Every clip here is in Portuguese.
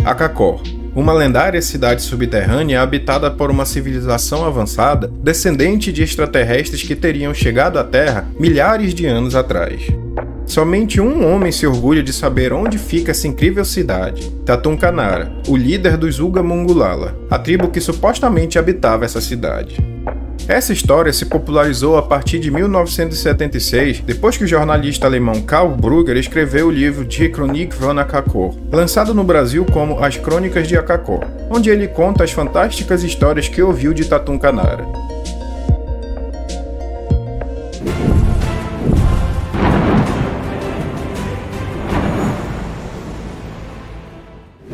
Acacor, uma lendária cidade subterrânea habitada por uma civilização avançada, descendente de extraterrestres que teriam chegado à Terra milhares de anos atrás. Somente um homem se orgulha de saber onde fica essa incrível cidade, Tatun Kanara, o líder dos Uga Mongulala, a tribo que supostamente habitava essa cidade. Essa história se popularizou a partir de 1976, depois que o jornalista alemão Karl Brugger escreveu o livro Die Chronik von Acacor, lançado no Brasil como As Crônicas de Acacor, onde ele conta as fantásticas histórias que ouviu de Tatun Kanara.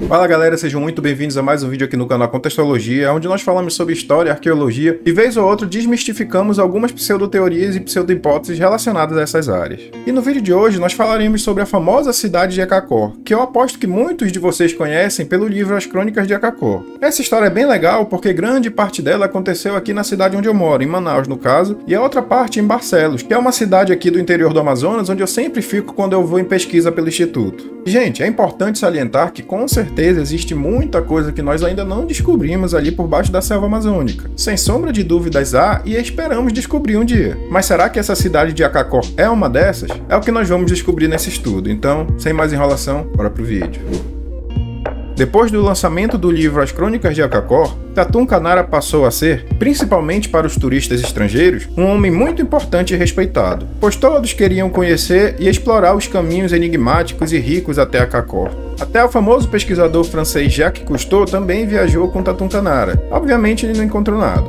Fala galera, sejam muito bem-vindos a mais um vídeo aqui no canal Contextologia, onde nós falamos sobre história, arqueologia e vez ou outra desmistificamos algumas pseudo-teorias e pseudo-hipóteses relacionadas a essas áreas. E no vídeo de hoje nós falaremos sobre a famosa cidade de Acacor, que eu aposto que muitos de vocês conhecem pelo livro As Crônicas de Acacor. Essa história é bem legal porque grande parte dela aconteceu aqui na cidade onde eu moro, em Manaus no caso, e a outra parte em Barcelos, que é uma cidade aqui do interior do Amazonas onde eu sempre fico quando eu vou em pesquisa pelo Instituto. Gente, é importante salientar que com certeza existe muita coisa que nós ainda não descobrimos ali por baixo da selva amazônica. Sem sombra de dúvidas há e esperamos descobrir um dia. Mas será que essa cidade de Acacor é uma dessas? É o que nós vamos descobrir nesse estudo. Então, sem mais enrolação, bora pro vídeo. Depois do lançamento do livro As Crônicas de Acacor, Tatun Kanara passou a ser, principalmente para os turistas estrangeiros, um homem muito importante e respeitado, pois todos queriam conhecer e explorar os caminhos enigmáticos e ricos até Acacor. Até o famoso pesquisador francês Jacques Cousteau também viajou com Tatun Kanara. Obviamente ele não encontrou nada.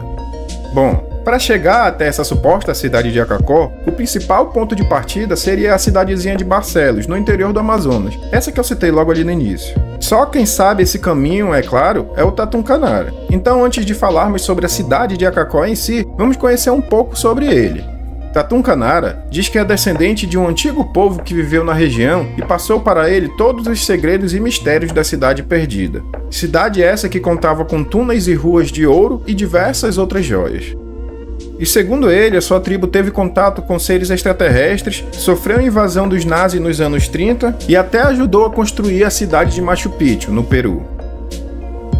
Bom, para chegar até essa suposta cidade de Acacor, o principal ponto de partida seria a cidadezinha de Barcelos, no interior do Amazonas, essa que eu citei logo ali no início. Só quem sabe esse caminho, é claro, é o Tatun Kanara. Então, antes de falarmos sobre a cidade de Acacor em si, vamos conhecer um pouco sobre ele. Tatun Kanara diz que é descendente de um antigo povo que viveu na região e passou para ele todos os segredos e mistérios da cidade perdida. Cidade essa que contava com túneis e ruas de ouro e diversas outras joias. E segundo ele, a sua tribo teve contato com seres extraterrestres, sofreu invasão dos nazis nos anos 30 e até ajudou a construir a cidade de Machu Picchu, no Peru.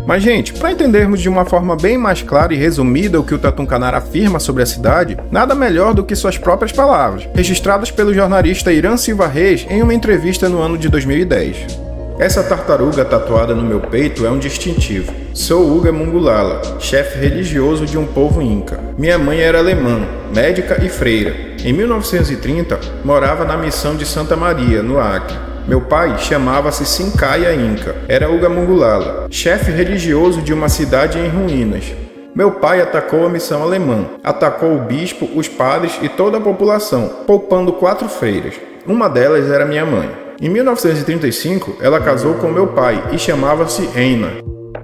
Mas gente, para entendermos de uma forma bem mais clara e resumida o que o Tatun Kanara afirma sobre a cidade, nada melhor do que suas próprias palavras, registradas pelo jornalista Irã Silva Reis em uma entrevista no ano de 2010. Essa tartaruga tatuada no meu peito é um distintivo. Sou Uga Mongulala, chefe religioso de um povo inca. Minha mãe era alemã, médica e freira. Em 1930, morava na missão de Santa Maria, no Acre. Meu pai chamava-se Sincaya Inca. Era Uga Mongulala, chefe religioso de uma cidade em ruínas. Meu pai atacou a missão alemã. Atacou o bispo, os padres e toda a população, poupando 4 freiras. Uma delas era minha mãe. Em 1935, ela casou com meu pai e chamava-se Eina.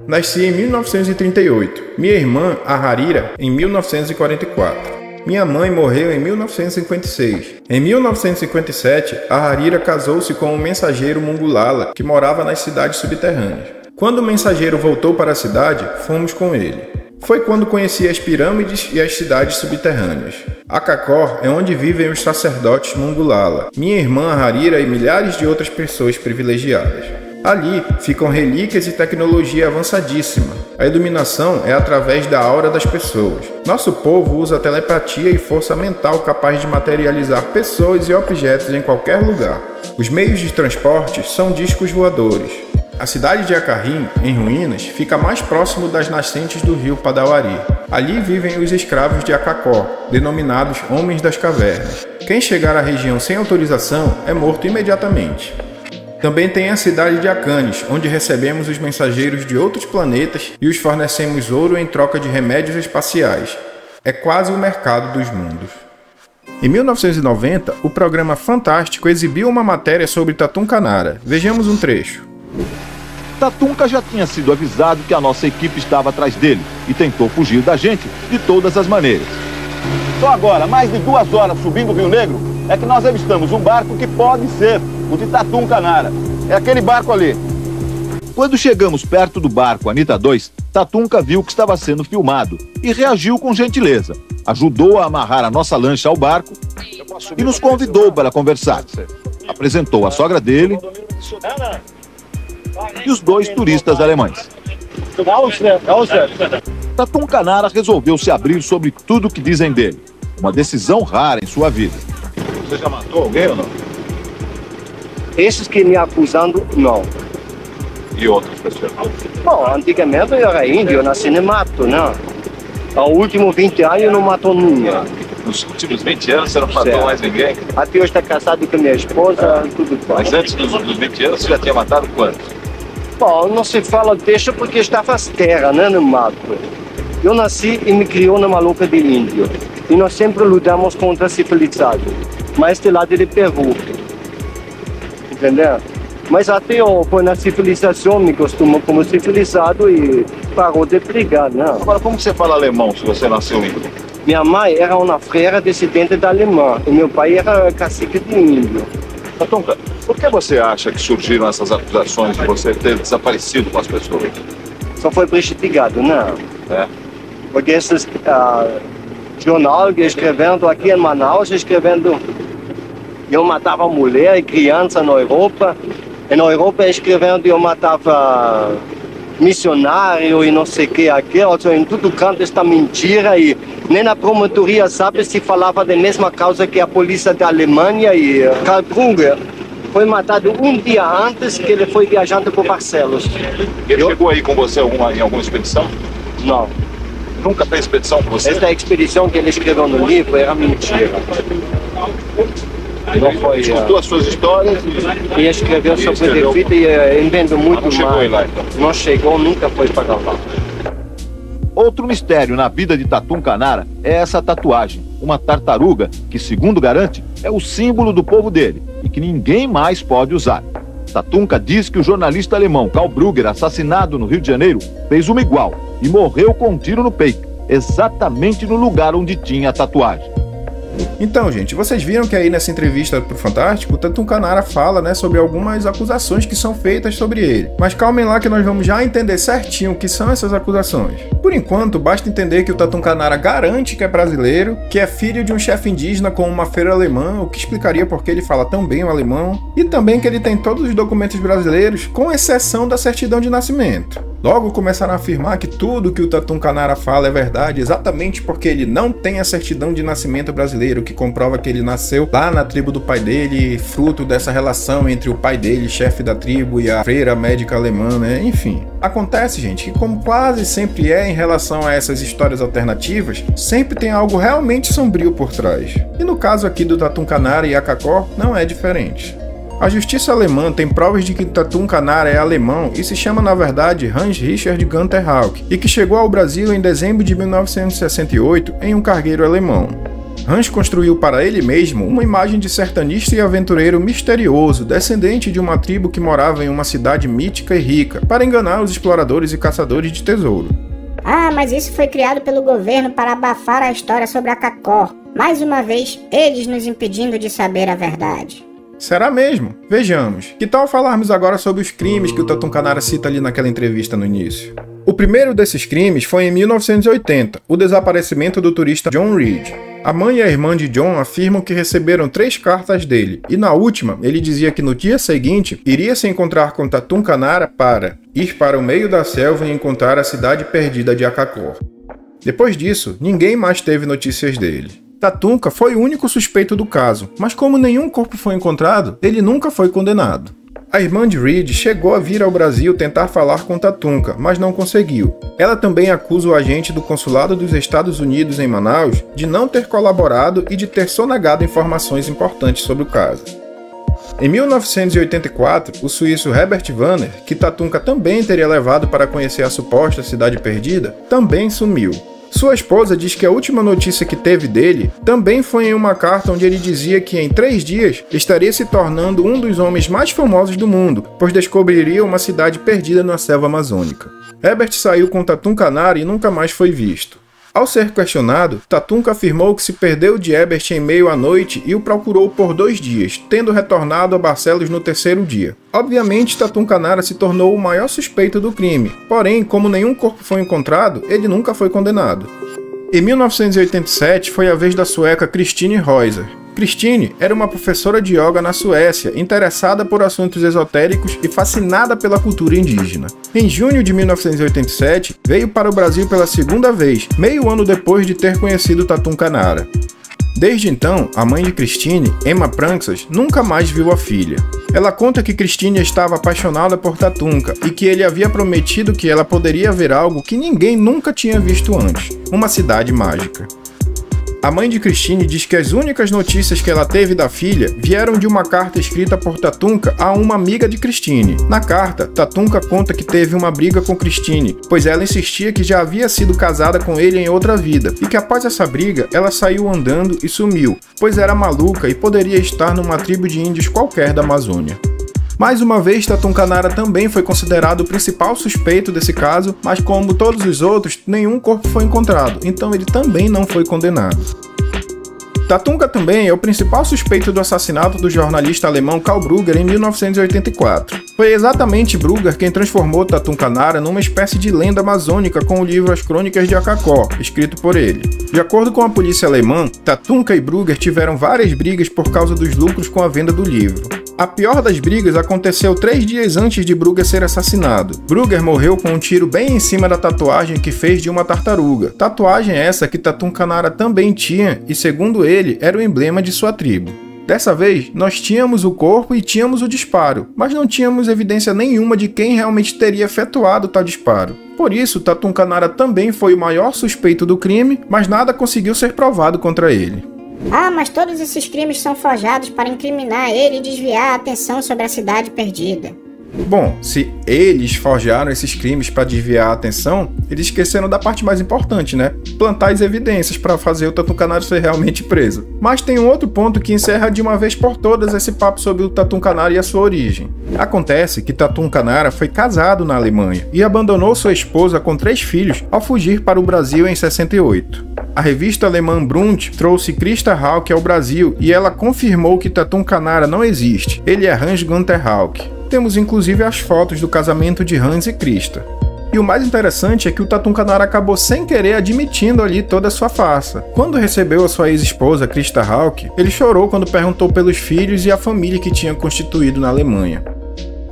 Nasci em 1938. Minha irmã, a Harira, em 1944. Minha mãe morreu em 1956. Em 1957, a Harira casou-se com um mensageiro Mongulala que morava nas cidades subterrâneas. Quando o mensageiro voltou para a cidade, fomos com ele. Foi quando conheci as pirâmides e as cidades subterrâneas. Acacor é onde vivem os sacerdotes Mongulala, minha irmã Harira e milhares de outras pessoas privilegiadas. Ali ficam relíquias e tecnologia avançadíssima. A iluminação é através da aura das pessoas. Nosso povo usa telepatia e força mental capaz de materializar pessoas e objetos em qualquer lugar. Os meios de transporte são discos voadores. A cidade de Acarrim, em ruínas, fica mais próximo das nascentes do rio Padauari. Ali vivem os escravos de Acacor, denominados Homens das Cavernas. Quem chegar à região sem autorização é morto imediatamente. Também tem a cidade de Acanes, onde recebemos os mensageiros de outros planetas e os fornecemos ouro em troca de remédios espaciais. É quase o mercado dos mundos. Em 1990, o programa Fantástico exibiu uma matéria sobre Tatun Kanara. Vejamos um trecho. Tatunka já tinha sido avisado que a nossa equipe estava atrás dele e tentou fugir da gente de todas as maneiras. Só agora, mais de 2 horas subindo o Rio Negro, é que nós avistamos um barco que pode ser o de Tatun Kanara. É aquele barco ali. Quando chegamos perto do barco Anita 2, Tatunka viu que estava sendo filmado e reagiu com gentileza. Ajudou a amarrar a nossa lancha ao barco e nos convidou para conversar. Apresentou a sogra dele e os 2 turistas alemães. Tatum Canara resolveu se abrir sobre tudo o que dizem dele. Uma decisão rara em sua vida. Você já matou alguém ou não? Esses que me acusando, não. E outras pessoas? Bom, antigamente eu era índio, eu nasci no mato, né? Aos últimos 20 anos eu não matou ninguém. Nos últimos 20 anos você não matou mais ninguém? Até hoje está casado com minha esposa e tudo bem. Mas antes dos 20 anos você já tinha matado quantos? Bom, não se fala deixa porque estava as terras, né, no mato. Eu nasci e me criou numa louca de índio. E nós sempre lutamos contra a civilizado. Mas este lado de Peru. Entendeu? Mas até eu fui na civilização, me acostumou como civilizado e parou de brigar, né? Agora, como você fala alemão se você nasceu índio? Minha mãe era uma freira descendente da alemã e meu pai era cacique de índio. Tatunca, por que você acha que surgiram essas acusações de você ter desaparecido com as pessoas? Só foi prejudicado, né? É. Porque esses jornal que escrevendo aqui em Manaus, escrevendo eu matava mulher e criança na Europa. E na Europa escrevendo eu matava missionário e não sei o que aquilo. Em todo canto esta mentira e nem na promotoria sabe se falava da mesma causa que a polícia da Alemanha e Karl Kruger foi matado um dia antes que ele foi viajando por Barcelos. Ele chegou aí com você em alguma expedição? Não. Nunca fez expedição com você? Esta expedição que ele escreveu no livro era mentira. Não foi. Escutou as suas histórias e escreveu sobre a vida e inventou muito mais. Não chegou lá, então? Não chegou, nunca foi para lá. Outro mistério na vida de Tatum Canara é essa tatuagem, uma tartaruga que, segundo garante, é o símbolo do povo dele e que ninguém mais pode usar. Tatunca diz que o jornalista alemão Karl Brugger, assassinado no Rio de Janeiro, fez uma igual e morreu com um tiro no peito, exatamente no lugar onde tinha a tatuagem. Então, gente, vocês viram que aí nessa entrevista pro Fantástico, o Tatum Canara fala, né, sobre algumas acusações que são feitas sobre ele. Mas calmem lá que nós vamos já entender certinho o que são essas acusações. Por enquanto, basta entender que o Tatum Canara garante que é brasileiro, que é filho de um chefe indígena com uma feira alemã, o que explicaria por que ele fala tão bem o alemão, e também que ele tem todos os documentos brasileiros, com exceção da certidão de nascimento. Logo começaram a afirmar que tudo que o Tatum Canara fala é verdade, exatamente porque ele não tem a certidão de nascimento brasileiro, que comprova que ele nasceu lá na tribo do pai dele, fruto dessa relação entre o pai dele, chefe da tribo, e a freira médica alemã, né? Enfim. Acontece, gente, que como quase sempre é em relação a essas histórias alternativas, sempre tem algo realmente sombrio por trás. E no caso aqui do Tatum Canara e Akakor, não é diferente. A justiça alemã tem provas de que Tatum Canara é alemão e se chama na verdade Hans Richard Gunther Hauck e que chegou ao Brasil em dezembro de 1968 em um cargueiro alemão. Hans construiu para ele mesmo uma imagem de sertanista e aventureiro misterioso, descendente de uma tribo que morava em uma cidade mítica e rica, para enganar os exploradores e caçadores de tesouro. Ah, mas isso foi criado pelo governo para abafar a história sobre Akakor. Mais uma vez, eles nos impedindo de saber a verdade. Será mesmo? Vejamos. Que tal falarmos agora sobre os crimes que o Tatum Canara cita ali naquela entrevista no início? O primeiro desses crimes foi em 1980, o desaparecimento do turista John Reed. A mãe e a irmã de John afirmam que receberam 3 cartas dele, e na última, ele dizia que no dia seguinte iria se encontrar com Tatum Canara para ir para o meio da selva e encontrar a cidade perdida de Akakor. Depois disso, ninguém mais teve notícias dele. Tatunca foi o único suspeito do caso, mas como nenhum corpo foi encontrado, ele nunca foi condenado. A irmã de Reed chegou a vir ao Brasil tentar falar com Tatunca, mas não conseguiu. Ela também acusa o agente do consulado dos Estados Unidos em Manaus de não ter colaborado e de ter sonegado informações importantes sobre o caso. Em 1984, o suíço Herbert Wanner, que Tatunca também teria levado para conhecer a suposta cidade perdida, também sumiu. Sua esposa diz que a última notícia que teve dele também foi em uma carta onde ele dizia que em 3 dias estaria se tornando um dos homens mais famosos do mundo, pois descobriria uma cidade perdida na selva amazônica. Herbert saiu com Tatum Canara e nunca mais foi visto. Ao ser questionado, Tatunca afirmou que se perdeu de Herbert em meio à noite e o procurou por 2 dias, tendo retornado a Barcelos no 3º dia. Obviamente, Tatum Canara se tornou o maior suspeito do crime, porém, como nenhum corpo foi encontrado, ele nunca foi condenado. Em 1987, foi a vez da sueca Christine Reuser. Christine era uma professora de yoga na Suécia, interessada por assuntos esotéricos e fascinada pela cultura indígena. Em junho de 1987, veio para o Brasil pela segunda vez, meio ano depois de ter conhecido Tatum Canara. Desde então, a mãe de Christine, Emma Pranksas, nunca mais viu a filha. Ela conta que Christine estava apaixonada por Tatunka e que ele havia prometido que ela poderia ver algo que ninguém nunca tinha visto antes, uma cidade mágica. A mãe de Christine diz que as únicas notícias que ela teve da filha vieram de uma carta escrita por Tatunka a uma amiga de Christine. Na carta, Tatunka conta que teve uma briga com Christine, pois ela insistia que já havia sido casada com ele em outra vida, e que após essa briga, ela saiu andando e sumiu, pois era maluca e poderia estar numa tribo de índios qualquer da Amazônia. Mais uma vez, Tatum Canara também foi considerado o principal suspeito desse caso, mas como todos os outros, nenhum corpo foi encontrado, então ele também não foi condenado. Tatunka também é o principal suspeito do assassinato do jornalista alemão Karl Brugger em 1984. Foi exatamente Brugger quem transformou Tatum Canara numa espécie de lenda amazônica com o livro As Crônicas de Akakó, escrito por ele. De acordo com a polícia alemã, Tatunka e Brugger tiveram várias brigas por causa dos lucros com a venda do livro. A pior das brigas aconteceu 3 dias antes de Brugger ser assassinado. Brugger morreu com um tiro bem em cima da tatuagem que fez de uma tartaruga. Tatuagem essa que Tatum Canara também tinha e, segundo ele, era o emblema de sua tribo. Dessa vez, nós tínhamos o corpo e tínhamos o disparo, mas não tínhamos evidência nenhuma de quem realmente teria efetuado tal disparo. Por isso, Tatum Canara também foi o maior suspeito do crime, mas nada conseguiu ser provado contra ele. Ah, mas todos esses crimes são forjados para incriminar ele e desviar a atenção sobre a cidade perdida. Bom, se eles forjaram esses crimes para desviar a atenção, eles esqueceram da parte mais importante, né? Plantar as evidências para fazer o Tatum Canara ser realmente preso. Mas tem um outro ponto que encerra de uma vez por todas esse papo sobre o Tatum Canara e a sua origem. Acontece que Tatum Canara foi casado na Alemanha e abandonou sua esposa com 3 filhos ao fugir para o Brasil em 68. A revista alemã Brunt trouxe Christa Hauck ao Brasil e ela confirmou que Tatum Canara não existe. Ele é Hans Günther Hauck. Temos inclusive as fotos do casamento de Hans e Christa. E o mais interessante é que o Tatum Canara acabou sem querer admitindo ali toda a sua farsa. Quando recebeu a sua ex-esposa, Christa Hauck, ele chorou quando perguntou pelos filhos e a família que tinha constituído na Alemanha.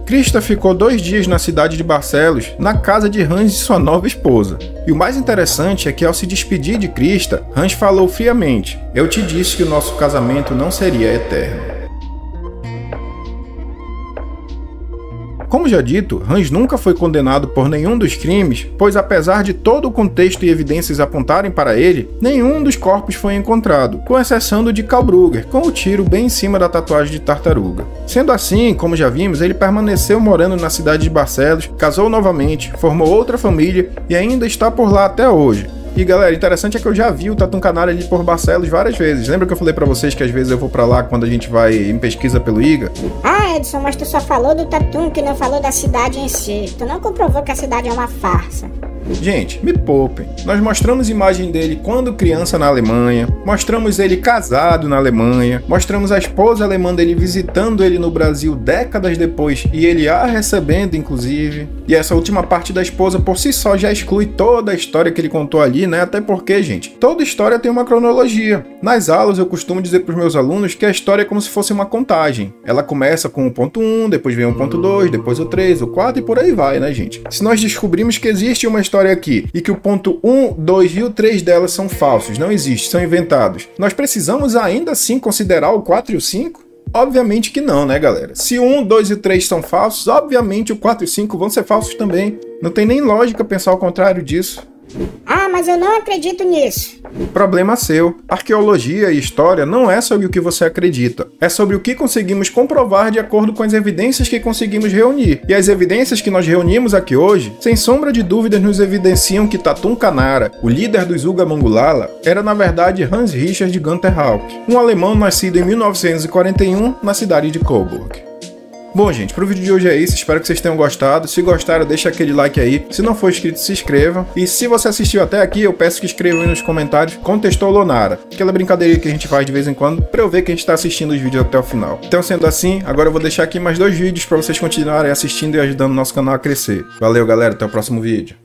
Christa ficou 2 dias na cidade de Barcelos, na casa de Hans e sua nova esposa. E o mais interessante é que ao se despedir de Christa, Hans falou friamente: "Eu te disse que o nosso casamento não seria eterno." Como já dito, Hans nunca foi condenado por nenhum dos crimes, pois apesar de todo o contexto e evidências apontarem para ele, nenhum dos corpos foi encontrado, com exceção do de Karl Brugger, com o tiro bem em cima da tatuagem de tartaruga. Sendo assim, como já vimos, ele permaneceu morando na cidade de Barcelos, casou novamente, formou outra família e ainda está por lá até hoje. E galera, interessante é que eu já vi o Tatum Canara ali por Barcelos várias vezes. Lembra que eu falei pra vocês que às vezes eu vou pra lá quando a gente vai em pesquisa pelo IGA? Ah, Edson, mas tu só falou do Tatum, que não falou da cidade em si. Tu não comprovou que a cidade é uma farsa. Gente, me poupem. Nós mostramos imagem dele quando criança na Alemanha, mostramos ele casado na Alemanha, mostramos a esposa alemã dele visitando ele no Brasil décadas depois e ele a recebendo, inclusive. E essa última parte da esposa por si só já exclui toda a história que ele contou ali, né? Até porque, gente, toda história tem uma cronologia. Nas aulas eu costumo dizer para os meus alunos que a história é como se fosse uma contagem. Ela começa com o ponto 1, depois vem o ponto 2, depois o 3, o 4 e por aí vai, né, gente? Se nós descobrimos que existe uma história aqui e que o ponto 1, 2 e o 3 delas são falsos, não existem, são inventados, nós precisamos ainda assim considerar o 4 e o 5? Obviamente que não, né, galera? Se o 1, 2 e 3 são falsos, obviamente o 4 e 5 vão ser falsos também. Não tem nem lógica pensar o contrário disso. Ah, mas eu não acredito nisso. Problema seu. Arqueologia e história não é sobre o que você acredita. É sobre o que conseguimos comprovar de acordo com as evidências que conseguimos reunir. E as evidências que nós reunimos aqui hoje, sem sombra de dúvidas, nos evidenciam que Tatum Canara, o líder dos Uga Mangulala, era na verdade Hans Richard Günther Hauck, um alemão nascido em 1941 na cidade de Coburg. Bom, gente, pro vídeo de hoje é isso, espero que vocês tenham gostado. Se gostaram, deixa aquele like aí. Se não for inscrito, se inscreva. E se você assistiu até aqui, eu peço que escreva aí nos comentários Contextou Lonara, aquela brincadeira que a gente faz de vez em quando, pra eu ver que a gente tá assistindo os vídeos até o final. Então, sendo assim, agora eu vou deixar aqui mais 2 vídeos pra vocês continuarem assistindo e ajudando o nosso canal a crescer. Valeu, galera, até o próximo vídeo.